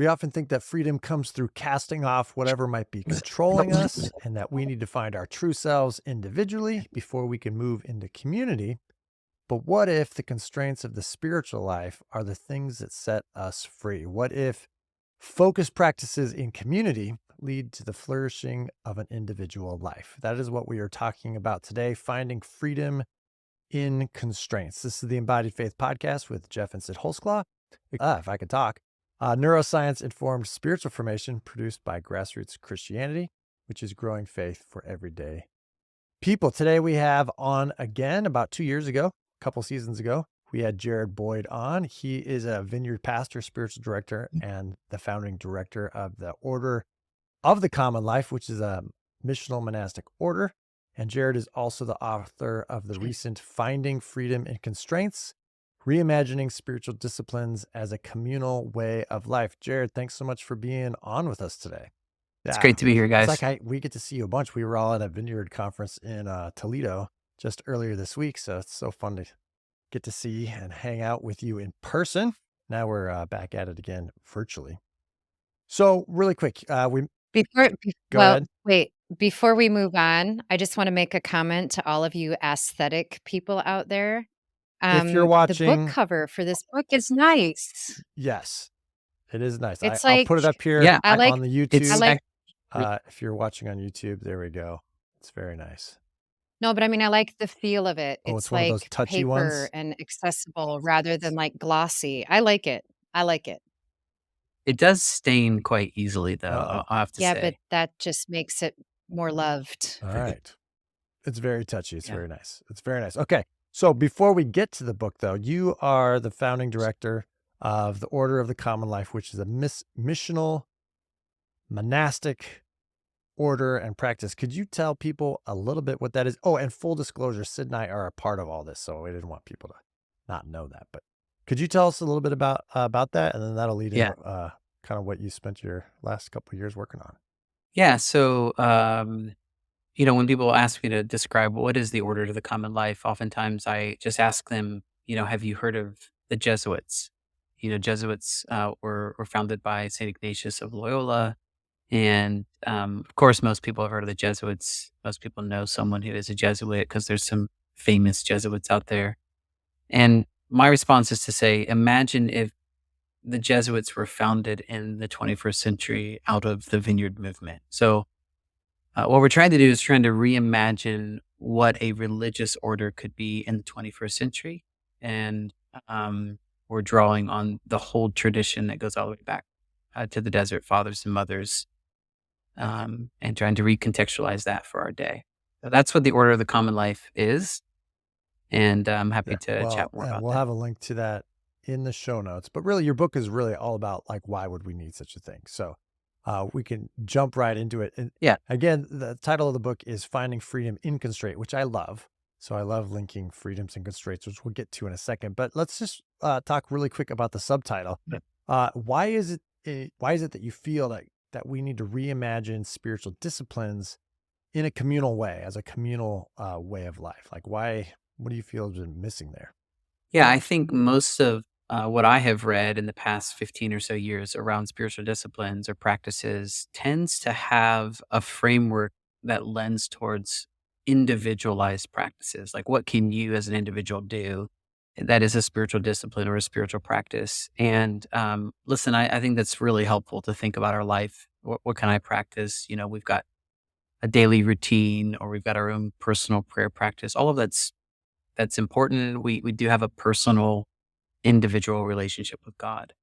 We often think that freedom comes through casting off whatever might be controlling us, and that we need to find our true selves individually before we can move into community. But what if the constraints of the spiritual life are the things that set us free? What if focused practices in community lead to the flourishing of an individual life? That is what we are talking about today, finding freedom in constraints. This is the Embodied Faith Podcast with Jeff and Sid Holsclaw. If I could talk. Neuroscience-informed spiritual formation produced by Grassroots Christianity, which is growing faith for everyday people. Today we have on again, about 2 years ago, a couple seasons ago, we had Jared Boyd on. He is a Vineyard pastor, spiritual director, and the founding director of the Order of the Common Life, which is a missional monastic order. And Jared is also the author of the recent Finding Freedom in Constraints, Reimagining Spiritual Disciplines as a Communal Way of Life. Jared, thanks so much for being on with us today. It's great to be here, guys. It's like we get to see you a bunch. We were all at a Vineyard conference in Toledo just earlier this week, so it's so fun to get to see and hang out with you in person. Now we're back at it again virtually. So really quick, go ahead. Wait, before we move on, I just want to make a comment to all of you aesthetic people out there. If you're watching, the book cover for this book is nice. Yes, it is nice. It's I'll put it up here on the YouTube. If you're watching on YouTube, there we go. It's very nice. No, but I mean, I like the feel of it. It's one of those touchy paper ones and accessible rather than like glossy. I like it. It does stain quite easily, though. I'll have to say. Yeah, but that just makes it more loved. All right. It's very touchy. It's very nice. It's very nice. Okay. So before we get to the book, though, you are the founding director of the Order of the Common Life, which is a missional monastic order and practice. Could you tell people a little bit what that is? Oh, and full disclosure, Sid and I are a part of all this, so we didn't want people to not know that. But could you tell us a little bit about that, and then that'll lead into kind of what you spent your last couple of years working on? Yeah. So, when people ask me to describe what is the Order to the Common Life, oftentimes I just ask them, have you heard of the Jesuits? Jesuits were founded by St. Ignatius of Loyola. And of course, most people have heard of the Jesuits. Most people know someone who is a Jesuit because there's some famous Jesuits out there. And my response is to say, imagine if the Jesuits were founded in the 21st century out of the Vineyard movement. So what we're trying to do is trying to reimagine what a religious order could be in the 21st century. And we're drawing on the whole tradition that goes all the way back to the Desert Fathers and Mothers, and trying to recontextualize that for our day. So that's what the Order of the Common Life is. And I'm happy to chat more about we'll that. have a link to that in the show notes. But really, your book is really all about like, why would we need such a thing? So we can jump right into it. And again, the title of the book is Finding Freedom in Constraint, which I love. So I love linking freedoms and constraints, which we'll get to in a second. But let's just talk really quick about the subtitle. Why is it that you feel that we need to reimagine spiritual disciplines in a communal way, as a communal way of life? Like, what do you feel has been missing there? Yeah, I think most of what I have read in the past 15 or so years around spiritual disciplines or practices tends to have a framework that lends towards individualized practices. Like, what can you as an individual do that is a spiritual discipline or a spiritual practice? And listen, I think that's really helpful to think about our life. What can I practice? We've got a daily routine, or we've got our own personal prayer practice. All of that's important. We do have a personal, individual relationship with God.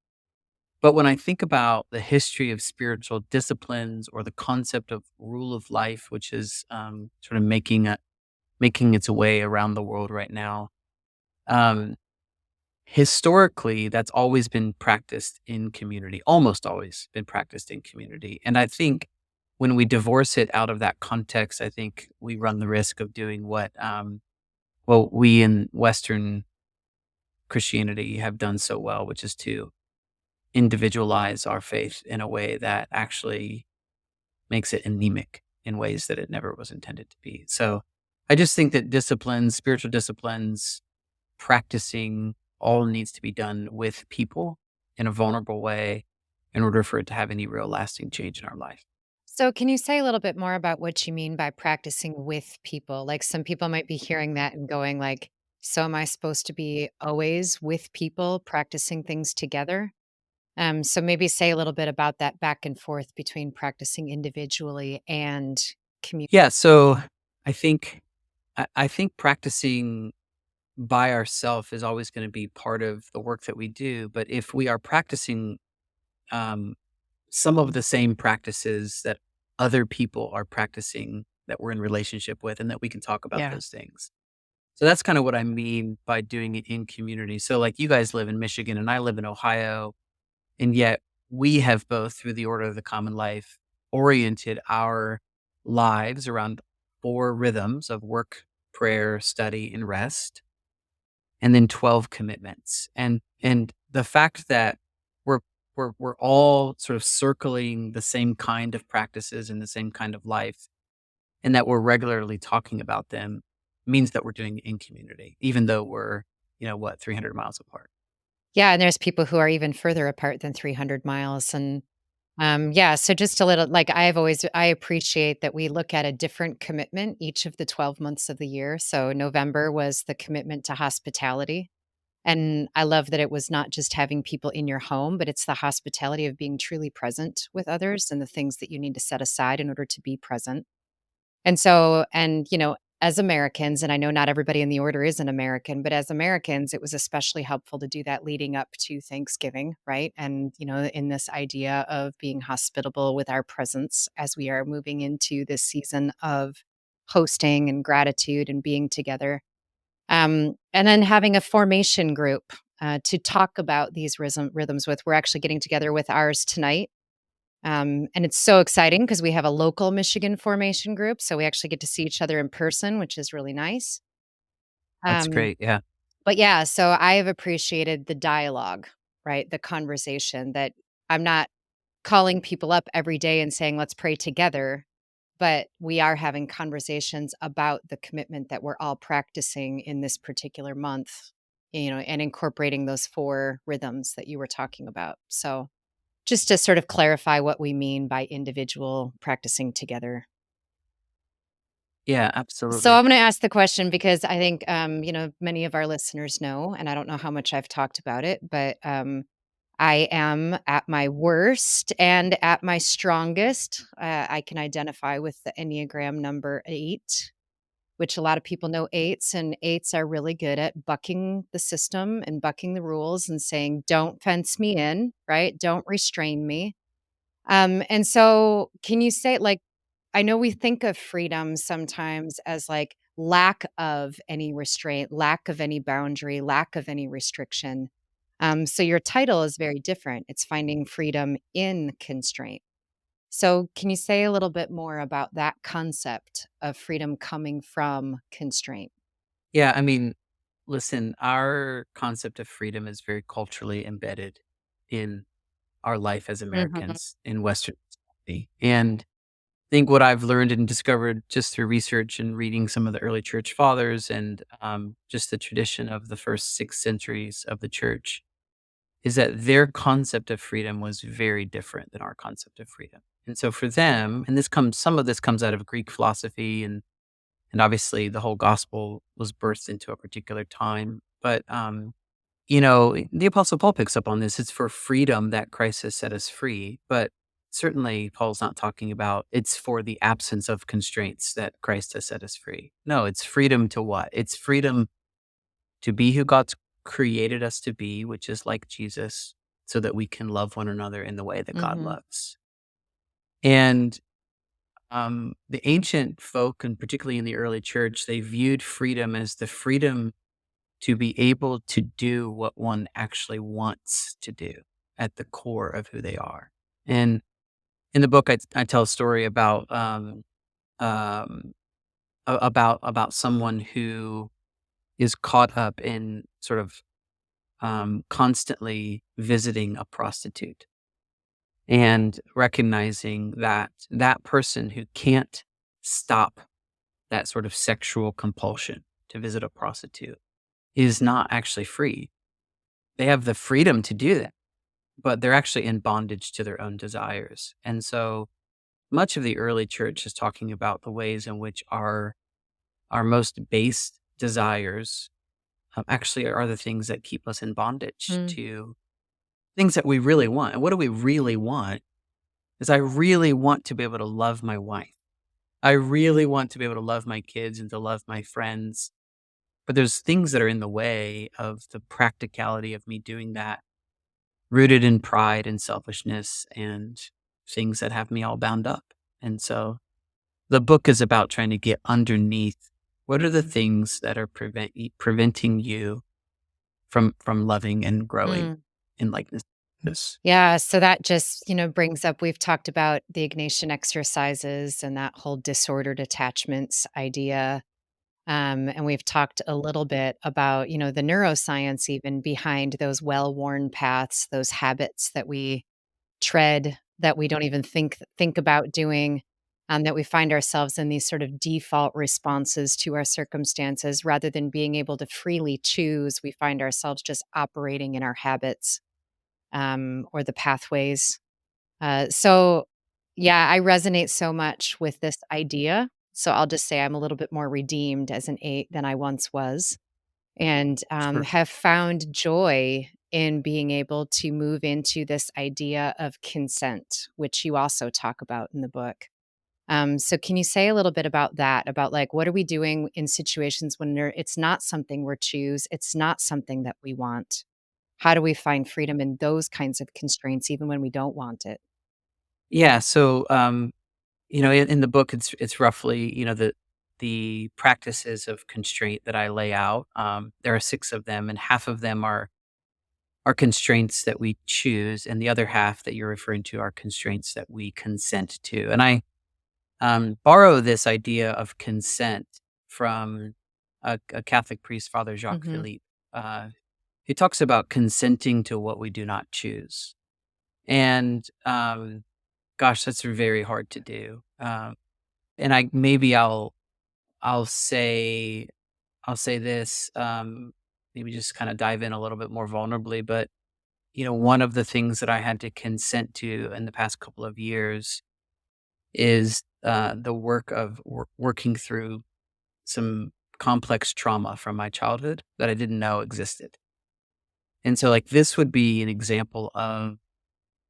But when I think about the history of spiritual disciplines, or the concept of rule of life, which is sort of making its way around the world right now, historically, that's always been practiced in community, almost always been practiced in community. And I think when we divorce it out of that context, I think we run the risk of doing what we in Western Christianity have done so well, which is to individualize our faith in a way that actually makes it anemic in ways that it never was intended to be. So I just think that spiritual disciplines, practicing all needs to be done with people in a vulnerable way, in order for it to have any real lasting change in our life. So, can you say a little bit more about what you mean by practicing with people? Like, some people might be hearing that and going, like, so am I supposed to be always with people practicing things together? So maybe say a little bit about that back and forth between practicing individually and community. Yeah, so I think I think practicing by ourselves is always going to be part of the work that we do. But if we are practicing um, some of the same practices that other people are practicing that we're in relationship with, and that we can talk about Yeah. those things. So that's kind of what I mean by doing it in community. So, like, you guys live in Michigan and I live in Ohio, and yet we have both, through the Order of the Common Life, oriented our lives around 4 rhythms of work, prayer, study, and rest, and then 12 commitments. And the fact that we're we're all sort of circling the same kind of practices and the same kind of life, and that we're regularly talking about them means that we're doing it in community, even though we're, 300 miles apart. Yeah, and there's people who are even further apart than 300 miles. And yeah, so just a little, like, I appreciate that we look at a different commitment each of the 12 months of the year. So November was the commitment to hospitality. And I love that it was not just having people in your home, but it's the hospitality of being truly present with others and the things that you need to set aside in order to be present. And so, as Americans, and I know not everybody in the order is an American, but as Americans, it was especially helpful to do that leading up to Thanksgiving, right? And, in this idea of being hospitable with our presence as we are moving into this season of hosting and gratitude and being together. And then having a formation group to talk about these rhythms with. We're actually getting together with ours tonight, and it's so exciting because we have a local Michigan formation group, so we actually get to see each other in person, which is really nice. That's Um, great. Yeah. but yeah, so I have appreciated the dialogue, right? The conversation that I'm not calling people up every day and saying, let's pray together, but we are having conversations about the commitment that we're all practicing in this particular month, and incorporating those 4 rhythms that you were talking about. So just to sort of clarify what we mean by individual practicing together. Yeah, So absolutely. I'm going to ask the question because I think, many of our listeners know, and I don't know how much I've talked about it, but I am at my worst and at my strongest. I can identify with the Enneagram number 8, which a lot of people know eights, and eights are really good at bucking the system and bucking the rules and saying, don't fence me in, right? Don't restrain me. And so can you say, like, I know we think of freedom sometimes as like lack of any restraint, lack of any boundary, lack of any restriction. So your title is very different. It's finding freedom in constraint. So can you say a little bit more about that concept of freedom coming from constraint? Yeah. I mean, listen, our concept of freedom is very culturally embedded in our life as Mhm. Americans in Western society. And I think what I've learned and discovered just through research and reading some of the early church fathers and just the tradition of the first 6 centuries of the church is that their concept of freedom was very different than our concept of freedom. And so for them, and some of this comes out of Greek philosophy, and obviously the whole gospel was birthed into a particular time. But the Apostle Paul picks up on this. It's for freedom that Christ has set us free. But certainly, Paul's not talking about it's for the absence of constraints that Christ has set us free. No, it's freedom to what? It's freedom to be who God's created us to be, which is like Jesus, so that we can love one another in the way that God Mhm. loves. And the ancient folk, and particularly in the early church, they viewed freedom as the freedom to be able to do what one actually wants to do at the core of who they are. And in the book, I tell a story um, about someone who is caught up in sort of constantly visiting a prostitute and recognizing that that person who can't stop that sort of sexual compulsion to visit a prostitute is not actually free. They have the freedom to do that, but they're actually in bondage to their own desires. And so much of the early church is talking about the ways in which our most base desires actually are the things that keep us in bondage Mm, to things that we really want. And what do we really want? Is I really want to be able to love my wife. I really want to be able to love my kids and to love my friends. But there's things that are in the way of the practicality of me doing that, rooted in pride and selfishness and things that have me all bound up. And so the book is about trying to get underneath what are the things that are preventing you from loving and growing mm. in likeness. This. Yeah, so that just, brings up we've talked about the Ignatian exercises and that whole disordered attachments idea. And we've talked a little bit about, the neuroscience even behind those well-worn paths, those habits that we tread that we don't even think about doing, that we find ourselves in these sort of default responses to our circumstances rather than being able to freely choose. We find ourselves just operating in our habits, or the pathways. So, yeah, I resonate so much with this idea. So I'll just say I'm a little bit more redeemed as an eight than I once was, and Sure. have found joy in being able to move into this idea of consent, which you also talk about in the book. So can you say a little bit about that? About like what are we doing in situations when it's not something we're choose, it's not something that we want? How do we find freedom in those kinds of constraints, even when we don't want it? Yeah. So, in the book, it's roughly, the practices of constraint that I lay out. There are 6 of them, and half of them are constraints that we choose, and the other half that you're referring to are constraints that we consent to. And I borrow this idea of consent from a Catholic priest, Father Jacques Mhm. Philippe. Uh, he talks about consenting to what we do not choose, and gosh, that's very hard to do. And I maybe I'll say I'll say this. Maybe just kind of dive in a little bit more vulnerably, but one of the things that I had to consent to in the past couple of years is the work of working through some complex trauma from my childhood that I didn't know existed. And so, like, this would be an example of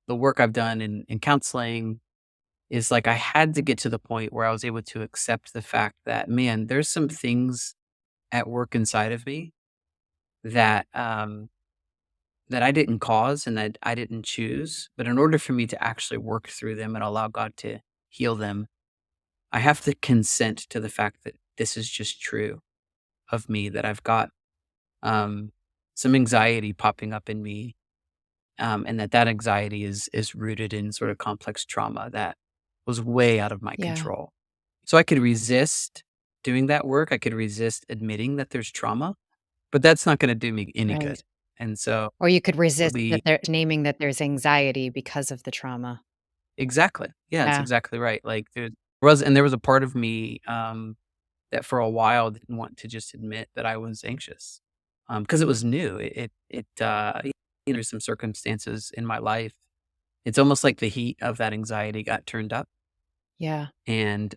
the work I've done in counseling is like I had to get to the point where I was able to accept the fact that, man, there's some things at work inside of me that that I didn't cause and that I didn't choose. But in order for me to actually work through them and allow God to heal them, I have to consent to the fact that this is just true of me, that I've got um, some anxiety popping up in me, and that anxiety is rooted in sort of complex trauma that was way out of my Yeah, control. So I could resist doing that work. I could resist admitting that there's trauma, but that's not going to do me any right. good. And so Or you could it'll resist that be they're naming that there's anxiety because of the trauma. exactly. Yeah, it's Yeah, exactly right. Like there was a part of me that for a while didn't want to just admit that I was anxious because it was new. There's some circumstances in my life. It's almost like the heat of that anxiety got turned up, yeah, and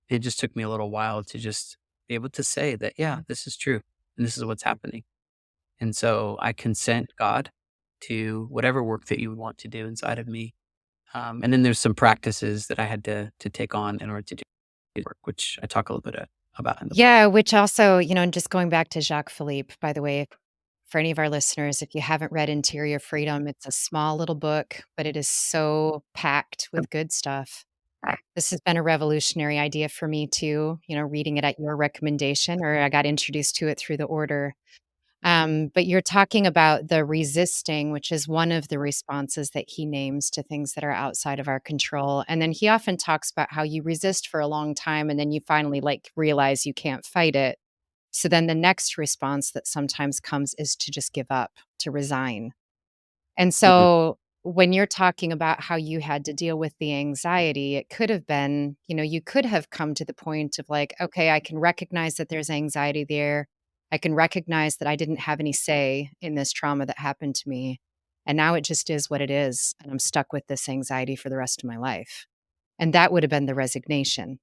it just took me a little while to just be able to say that, yeah, this is true and this is what's happening. And so I consent, God, to whatever work that you would want to do inside of me. And then there's some practices that I had to take on in order to do the work, which I talk a little bit about in the book. yeah. Which also, just going back to Jacques Philippe, by the way, for any of our listeners, if you haven't read Interior Freedom, it's a small little book, but it is so packed with good stuff. This has been a revolutionary idea for me too, reading it at your recommendation, or I got introduced to it through the order. But you're talking about the resisting, which is one of the responses that he names to things that are outside of our control. And then he often talks about how you resist for a long time and then you finally like realize you can't fight it. So then the next response that sometimes comes is to just give up, to resign. And Mhm. so when you're talking about how you had to deal with the anxiety, it could have been, you could have come to the point of like, okay, I can recognize that there's anxiety there. I can recognize that I didn't have any say in this trauma that happened to me. And now it just is what it is. And I'm stuck with this anxiety for the rest of my life. And that would have been the resignation.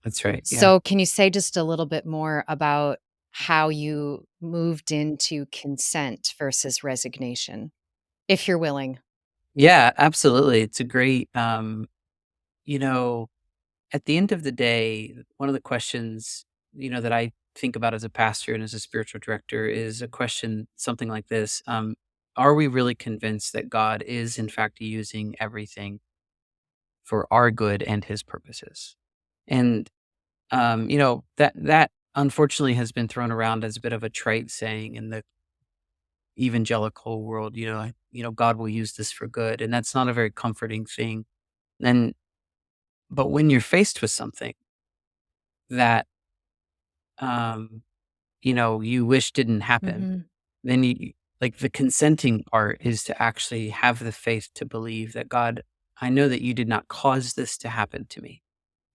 That's right. Yeah. So, can you say just a little bit more about how you moved into consent versus resignation, if you're willing? Yeah, absolutely. It's a great, you know, at the end of the day, one of the questions, that I think about as a pastor and as a spiritual director is a question something like this. Are we really convinced that God is in fact using everything for our good and his purposes? And that unfortunately has been thrown around as a bit of a trite saying in the evangelical world, God will use this for good. And that's not a very comforting thing. And but when you're faced with something that um you wish didn't happen, Mhm. then like the consenting part is to actually have the faith to believe that God, I know that you did not cause this to happen to me,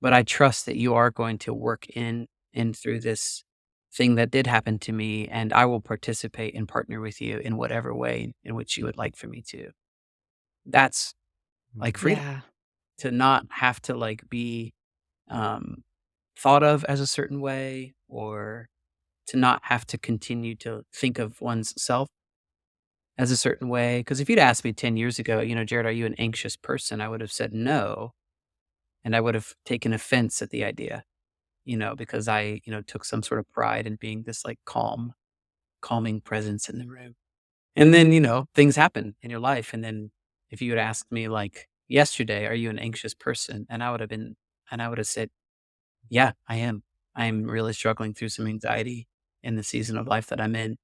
but I trust that you are going to work in and through this thing that did happen to me, and I will participate and partner with you in whatever way in which you would like for me to. That's Mm. like freedom Yeah. to not have to like be um, thought of as a certain way, or to not have to continue to think of one's self as a certain way. Because if you'd asked me 10 years ago, Jared, are you an anxious person? I would have said no. And I would have taken offense at the idea, because I, took some sort of pride in being this like calming presence in the room. And then, things happen in your life. And then if you had asked me like yesterday, are you an anxious person? And I would have said, yeah, I am. I'm really struggling through some anxiety in the season of life that I'm in.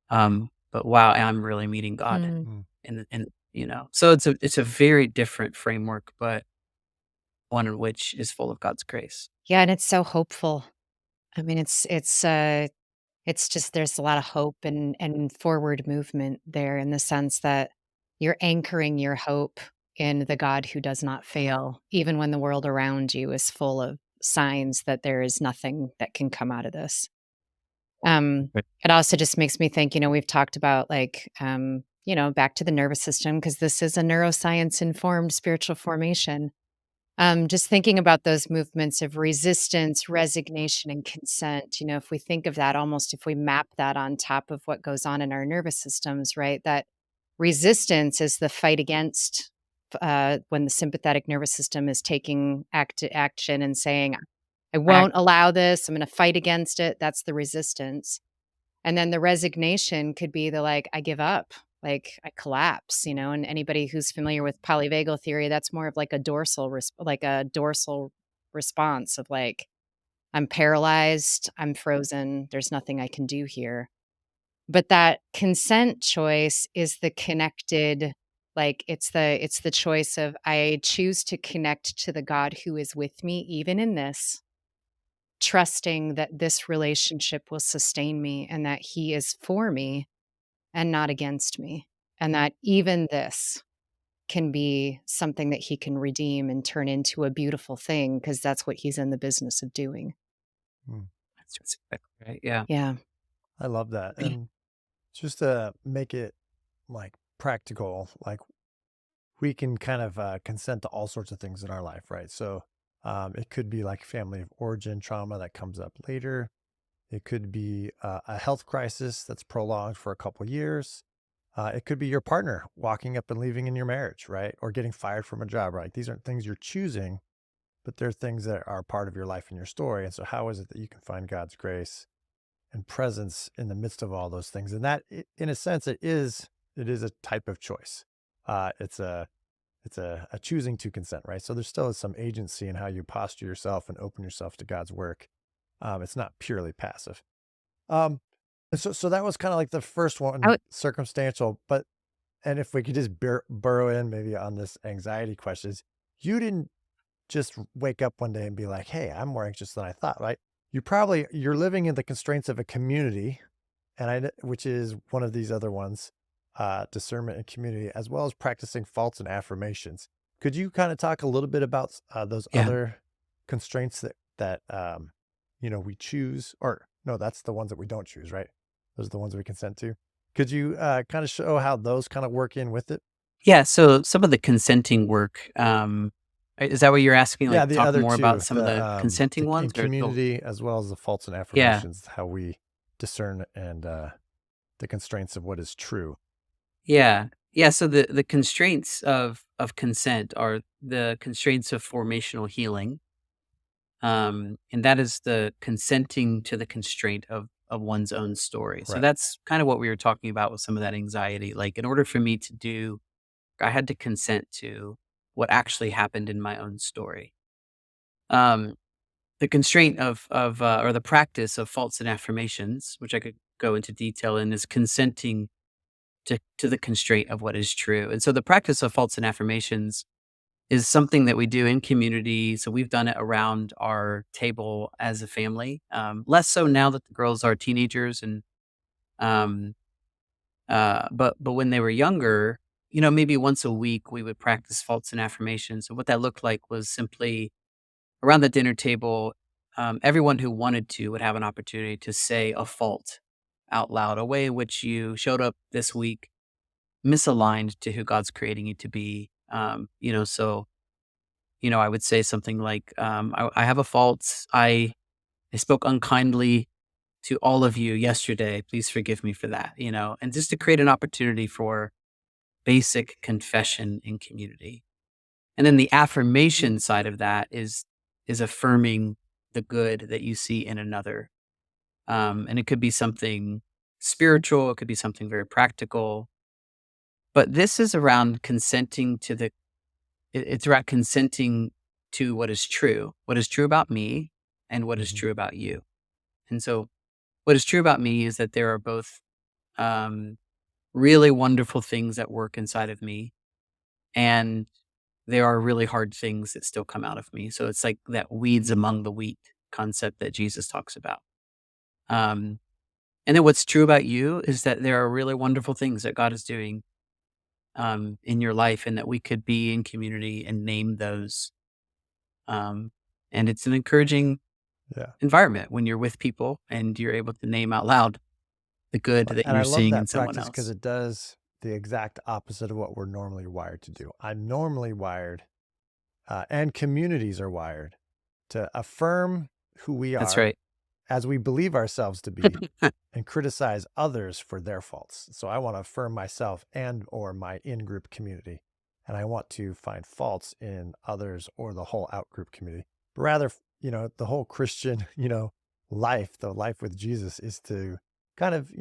But wow, I'm really meeting God Mm. Mm. so it's a very different framework, but one in which is full of God's grace. Yeah, and it's so hopeful. I mean, it's just there's a lot of hope and forward movement there in the sense that you're anchoring your hope in the God who does not fail, even when the world around you is full of signs that there is nothing that can come out of this. Right. It also just makes me think, we've talked about like, back to the nervous system, because this is a neuroscience informed spiritual formation. Just thinking about those movements of resistance, resignation, and consent, if we think of that almost, if we map that on top of what goes on in our nervous systems, right? That resistance is the fight against when the sympathetic nervous system is taking action and saying, I won't allow this, I'm going to fight against it. That's the resistance. And then the resignation could be the like, I give up, like I collapse, and anybody who's familiar with polyvagal theory, that's more of like a dorsal response of like, I'm paralyzed, I'm frozen, there's nothing I can do here. But that consent choice is the connected, like it's the choice of I choose to connect to the God who is with me, even in this, trusting that this relationship will sustain me and that he is for me and not against me. And that even this can be something that he can redeem and turn into a beautiful thing because that's what he's in the business of doing. Mm. That's exactly right. Yeah. Yeah. I love that. And just to make it like practical, like we can kind of consent to all sorts of things in our life, right? So it could be like family of origin trauma that comes up later. It could be a health crisis that's prolonged for a couple years. It could be your partner walking up and leaving in your marriage, right? Or getting fired from a job, right? These aren't things you're choosing, but they're things that are part of your life and your story. And so, how is it that you can find God's grace and presence in the midst of all those things? And that, in a sense, it is a type of choice. It's a choosing to consent, right? So there still is some agency in how you posture yourself and open yourself to God's work. It's not purely passive. Um, and so that was kind of like the first I one, would, circumstantial. But and if we could just burrow in maybe on this anxiety questions, you didn't just wake up one day and be like, "Hey, I'm more anxious than I thought," right? You're living in the constraints of a community, and which is one of these other ones, discernment and community, as well as practicing faults and affirmations. Could you kind of talk a little bit about those Yeah. other constraints that we choose, or no, that's the ones that we don't choose, right? Those are the ones we consent to. Could you kind of show how those kind of work in with it? Yeah, so some of the consenting work, is that what you're asking? Yeah, Like, the talk other more about two, some of the consenting in ones or community as well as the faults and yeah. affirmations, how we discern and the constraints of what is true. Yeah. Yeah, so the constraints of consent are the constraints of formational healing, and that is the consenting to the constraint of one's own story. So Right. that's kind of what we were talking about with some of that anxiety. Like, in order for me to do I had to consent to what actually happened in my own story. Um, the constraint or the practice of faults and affirmations, which I could go into detail in, is consenting to the constraint of what is true. And so the practice of faults and affirmations is something that we do in community. So we've done it around our table as a family. Less so now that the girls are teenagers and um, but when they were younger, maybe once a week we would practice faults and affirmations. And what that looked like was simply around the dinner table, everyone who wanted to would have an opportunity to say a fault out loud, a way in which you showed up this week misaligned to who God's creating you to be. I would say something like, I have a fault. I spoke unkindly to all of you yesterday. Please forgive me for that, and just to create an opportunity for basic confession in community. And then the affirmation side of that is affirming the good that you see in another. And it could be something spiritual, it could be something very practical. But this is around consenting to it's around consenting to what is true about me and what is Hmm. true about you. And so what is true about me is that there are both um, really wonderful things that work inside of me, and there are really hard things that still come out of me. So it's like that weeds among the wheat concept that Jesus talks about. Um, and then what's true about you is that there are really wonderful things that God is doing in your life, and that we could be in community and name those. Um, and it's an encouraging Yeah. environment when you're with people and you're able to name out loud the good that And I you're love seeing in that someone practice because else. it does the exact opposite of what we're normally wired to do. I'm normally wired, and communities are wired to affirm who we That's are right. as we believe ourselves to be and criticize others for their faults. So I want to affirm myself and or my in-group community, and I want to find faults in others or the whole out-group community. But rather, the whole Christian, life, the life with Jesus is to kind of,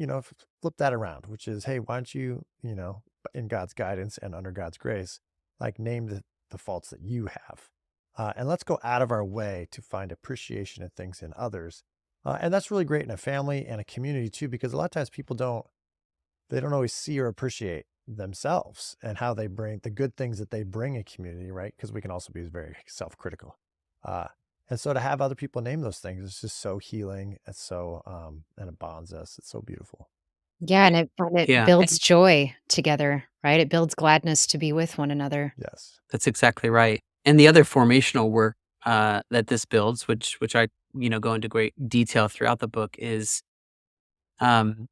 flip that around, which is, hey, why don't you, in God's guidance and under God's grace, like name the faults that you have. And let's go out of our way to find appreciation in things in others, and that's really great in a family and a community too, because a lot of times they don't always see or appreciate themselves and how they bring the good things that they bring a community, right? Because we can also be very self-critical. Uh, and so to have other people name those things is just so healing. It's so, and it bonds us. It's so beautiful. Yeah, and it Yeah, builds joy together, right? It builds gladness to be with one another. Yes. that's exactly right. And the other formational work that this builds, which I go into great detail throughout the book, is um,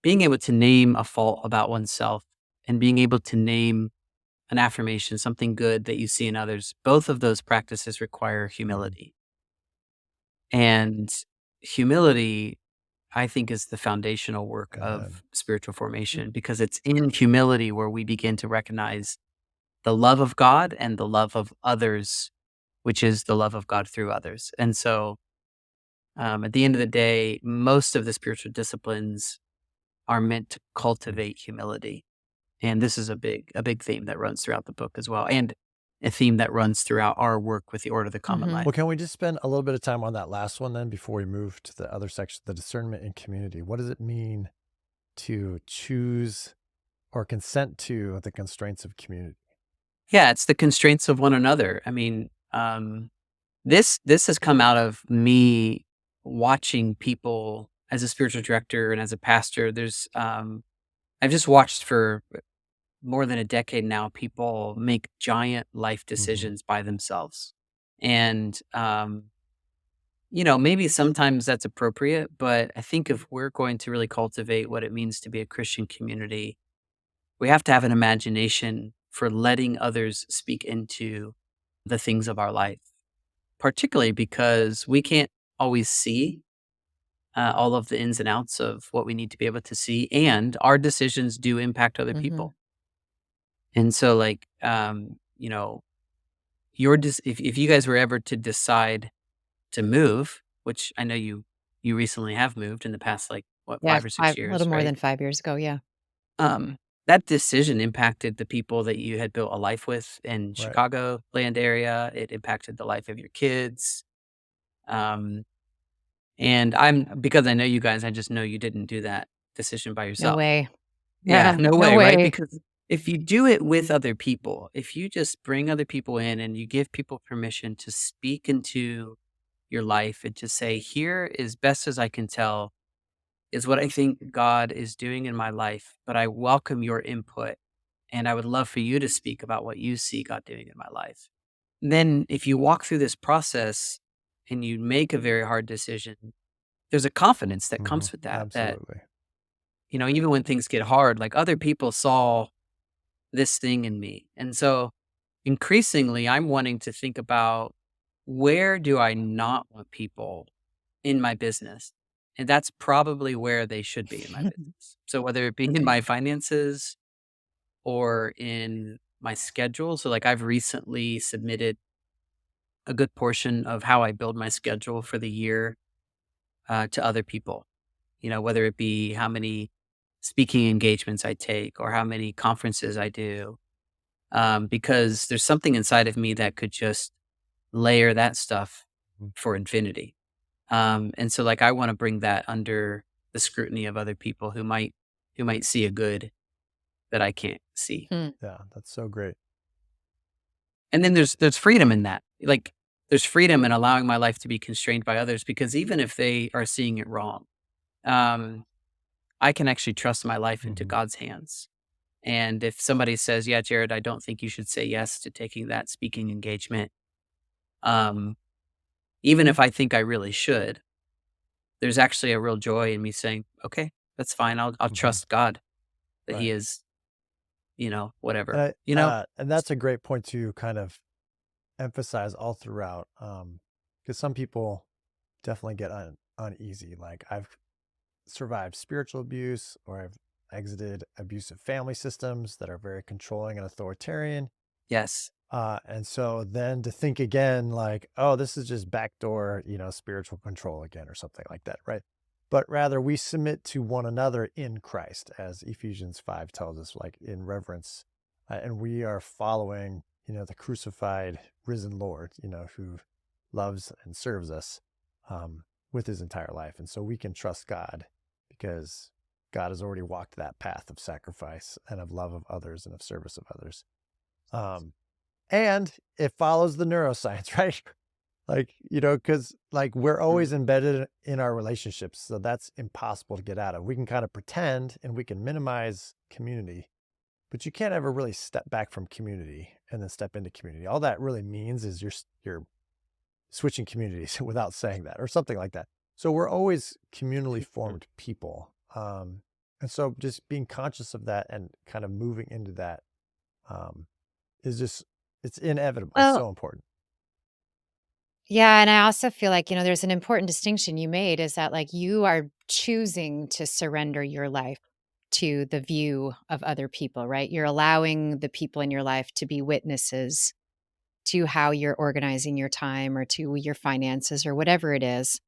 being able to name a fault about oneself and being able to name an affirmation, something good that you see in others. Both of those practices require Hmm. humility. And humility, I think, is the foundational work Amen. of spiritual formation, because it's in humility where we begin to recognize the love of God and the love of others, which is the love of God through others. And so at the end of the day, most of the spiritual disciplines are meant to cultivate humility. And this is a big theme that runs throughout the book as well, and a theme that runs throughout our work with the Order of the Common Mhm. Well, Life. can we just spend a little bit of time on that last one then before we move to the other section, the discernment in community? What does it mean to choose or consent to the constraints of community? Yeah, it's the constraints of one another. I mean, this has come out of me watching people as a spiritual director and as a pastor. I've just watched for more than a decade now people make giant life Hmm. decisions by themselves, and maybe sometimes that's appropriate, but I think if we're going to really cultivate what it means to be a Christian community, we have to have an imagination for letting others speak into the things of our life, particularly because we can't always see all of the ins and outs of what we need to be able to see, and our decisions do impact other Mhm. people. And so, like, if you guys were ever to decide to move, which I know you recently have moved in the past, like, what, Yeah, 5 or 6 5 a little years, more right? than 5 years ago, yeah. Um, that decision impacted the people that you had built a life with in Right. Chicagoland area. It impacted the life of your kids. Um, and because I know you guys, I just know you didn't do that decision by No yourself. way. Yeah, no No way, right? way. Because if you do it with other people, if you just bring other people in and you give people permission to speak into your life and to say, here, as best as I can tell, is what I think God is doing in my life, but I welcome your input. And I would love for you to speak about what you see God doing in my life. Then, if you walk through this process and you make a very hard decision, there's a confidence that Hmm. comes with that, Absolutely. even when things get hard, like other people saw this thing in me. And so increasingly, I'm wanting to think about, where do I not want people in my business? And that's probably where they should be in my business. So whether it be in my finances or in my schedule. So, like, I've recently submitted a good portion of how I build my schedule for the year to other people, whether it be how many speaking engagements I take or how many conferences I do, because there's something inside of me that could just layer that stuff Mhm. for infinity. And so, like, I want to bring that under the scrutiny of other people who might see a good that I can't see. Hmm. Yeah, that's so great. And then there's freedom in that. Like, there's freedom in allowing my life to be constrained by others, because even if they are seeing it wrong, um, I can actually trust my life into Hmm. God's hands. And if somebody says, "Yeah, Jared, I don't think you should say yes to taking that speaking engagement," um, even if I think I really should, there's actually a real joy in me saying, "Okay, that's fine. I'll Hmm. trust God that Right. He is, And whatever." and that's a great point to kind of emphasize all throughout, because some people definitely get uneasy. Like I've survived spiritual abuse, or I've exited abusive family systems that are very controlling and authoritarian. Yes, And so then to think again, like, oh, this is just backdoor, spiritual control again, or something like that, right? But rather we submit to one another in Christ, as Ephesians 5 tells us, like in reverence. And we are following, the crucified, risen Lord, who loves and serves us with his entire life. And so we can trust God because God has already walked that path of sacrifice and of love of others and of service of others. Um, and it follows the neuroscience, right? Like, because like we're mm, always embedded in our relationships. So that's impossible to get out of. We can kind of pretend and we can minimize community, but you can't ever really step back from community and then step into community. All that really means is you're switching communities without saying that, or something like that. So we're always communally mm. formed people. And so just being conscious of that and kind of moving into that um, is just, it's inevitable. It's Well, so important. yeah, and I also feel like, there's an important distinction you made is that, like, you are choosing to surrender your life to the view of other people, right? You're allowing the people in your life to be witnesses to how you're organizing your time or to your finances or whatever it is.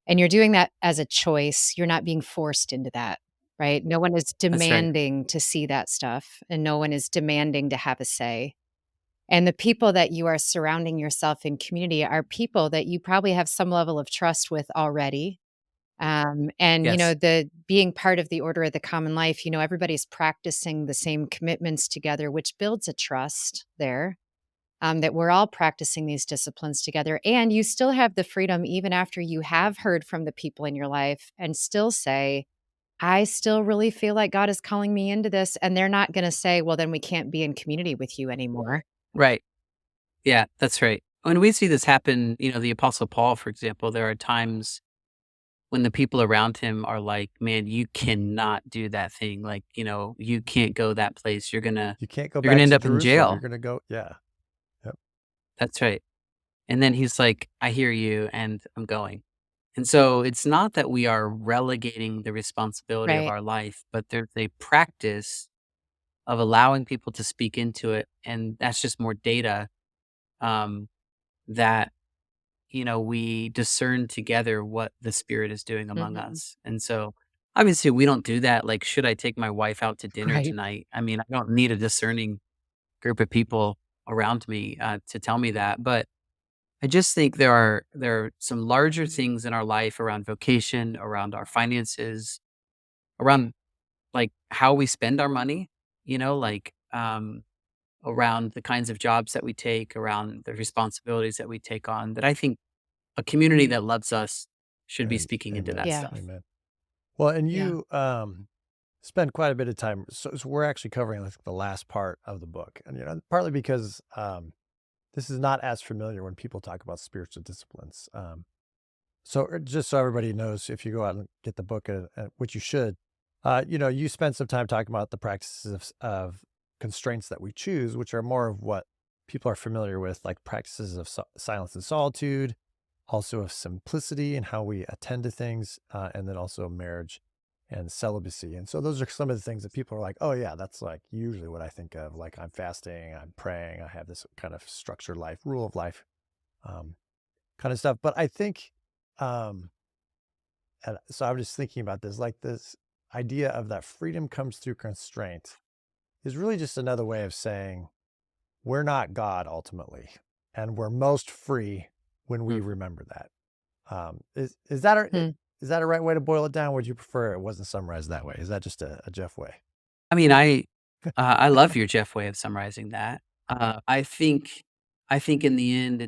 And you're doing that as a choice. You're not being forced into that, right? No one is That's right. demanding to see that stuff, and no one is demanding to have a say. And the people that you are surrounding yourself in community are people that you probably have some level of trust with already. And Yes. the being part of the order of the common life, everybody's practicing the same commitments together, which builds a trust there. That we're all practicing these disciplines together. And you still have the freedom, even after you have heard from the people in your life, and still say, I still really feel like God is calling me into this. And they're not going to say, well, then we can't be in community with you anymore. Right. Yeah, that's right. When we see this happen, the Apostle Paul, for example, there are times when the people around him are like, "Man, you cannot do that thing. Like, you can't go that place. You can't go You're gonna back end to up in Jerusalem. You're jail." going to go. Yeah. Yep. That's right. And then he's like, "I hear you, and I'm going." And so it's not that we are relegating the responsibility of Right. our life, but there's a practice of allowing people to speak into it, and that's just more data, um, that, we discern together what the Spirit is doing among Mhm. us. And so, obviously, we don't do that, like, should I take my wife out to dinner Right. tonight? I mean, I don't need a discerning group of people around me, to tell me that, but I just think there are some larger things in our life around vocation, around our finances, around, like, how we spend our money, like, around the kinds of jobs that we take, around the responsibilities that we take on, that I think a community that loves us should be And speaking into amen. that Yeah. stuff. Amen. Well, and Yeah. you spend quite a bit of time. So we're actually covering like the last part of the book, and partly because this is not as familiar when people talk about spiritual disciplines. So just so everybody knows, if you go out and get the book, which you should, you spend some time talking about the practices of constraints that we choose, which are more of what people are familiar with, like practices of silence and solitude, also of simplicity and how we attend to things, and then also marriage and celibacy. And so those are some of the things that people are like, oh yeah, that's like usually what I think of. Like I'm fasting, I'm praying, I have this kind of structured life, rule of life, um, kind of stuff. But I think, um, and so I'm just thinking about this, like this idea of that freedom comes through constraint is really just another way of saying we're not God ultimately, and we're most free when we Mm. remember that. Is that Hmm. is that a right way to boil it down? Would you prefer it wasn't summarized that way? Is that just a Jeff way? I mean, I love your Jeff way of summarizing that. I think in the end,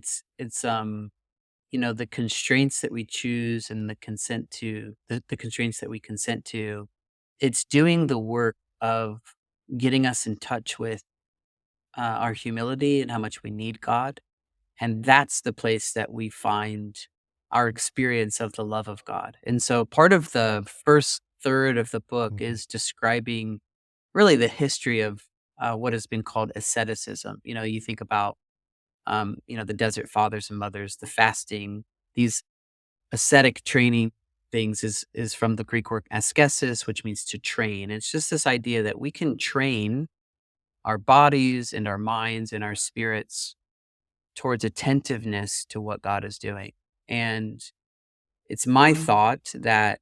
the constraints that we choose and the constraints that we consent to, it's doing the work of getting us in touch with, our humility and how much we need God. And that's the place that we find our experience of the love of God. And so part of the first third of the book Mhm. is describing really the history of, what has been called asceticism. You think about, the desert fathers and mothers, the fasting, these ascetic training things is from the Greek word askesis, which means to train. It's just this idea that we can train our bodies and our minds and our spirits towards attentiveness to what God is doing. And it's my thought that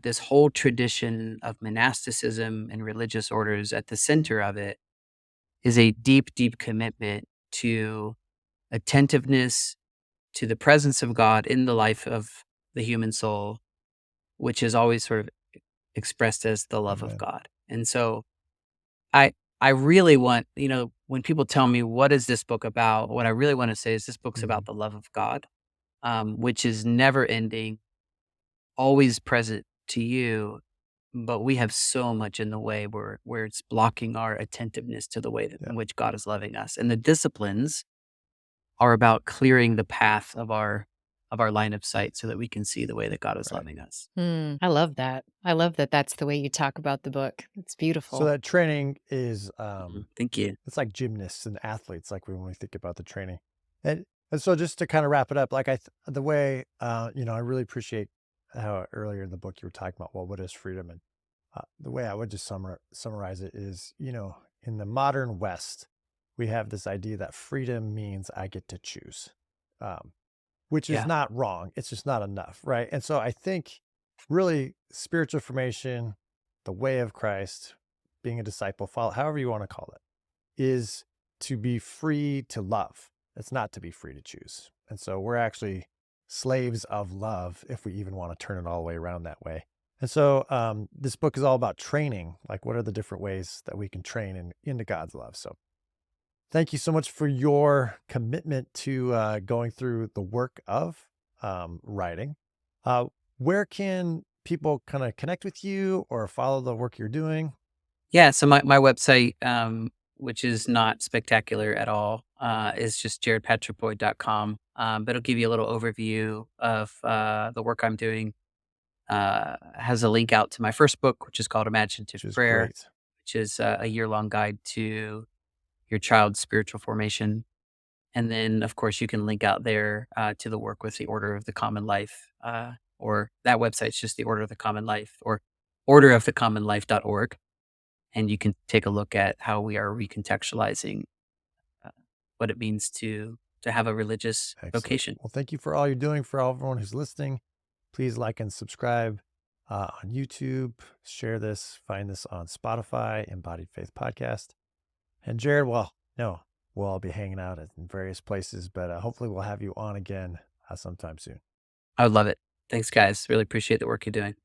this whole tradition of monasticism and religious orders, at the center of it is a deep, deep commitment to attentiveness to the presence of God in the life of the human soul, which is always sort of expressed as the love of Amen. God. And so I I really want, when people tell me what is this book about, what I really want to say is this book's Mhm. about the love of God, which is never ending, always present to you. But we have so much in the way where it's blocking our attentiveness to the way that, Yeah. in which God is loving us. And the disciplines are about clearing the path of our line of sight so that we can see the way that God is Right. loving us. I love that. I love that that's the way you talk about the book. It's So beautiful. that training is Thank you. it's like gymnasts and athletes, like when we think about the training. And so just to kind of wrap it up, like the way I really appreciate how earlier in the book you were talking about, well, what is freedom? And the way I would just summarize it is, in the modern West, we have this idea that freedom means I get to choose, um, which is Yeah. not wrong. It's just not enough, right? And so I think really spiritual formation, the way of Christ, being a disciple, follow, however you want to call it, is to be free to love. It's not to be free to choose. And so we're actually slaves of love, if we even want to turn it all the way around that way. And so this book is all about training. Like, what are the different ways that we can train into God's love? So thank you so much for your commitment to going through the work of writing. Uh, where can people kind of connect with you or follow the work you're doing? Yeah, so my website, which is not spectacular at all, is just jaredpatrickboyd.com. But it'll give you a little overview of the work I'm doing. Has a link out to my first book, which is called Imaginative which is Prayer, great. which is a year-long guide to your child's spiritual formation. And then, of course, you can link out there to the work with the Order of the Common Life, or that website's just the Order of the Common Life, or orderofthecommonlife.org. And you can take a look at how we are recontextualizing uh, what it means to have a religious Excellent. vocation. Well, thank you for all you're doing for everyone who's listening. Please like and subscribe on YouTube. Share this. Find this on Spotify, Embodied Faith Podcast. And Jared, well, no, we'll all be hanging out in various places, but hopefully we'll have you on again sometime soon. I would love it. Thanks, guys. Really appreciate the work you're doing.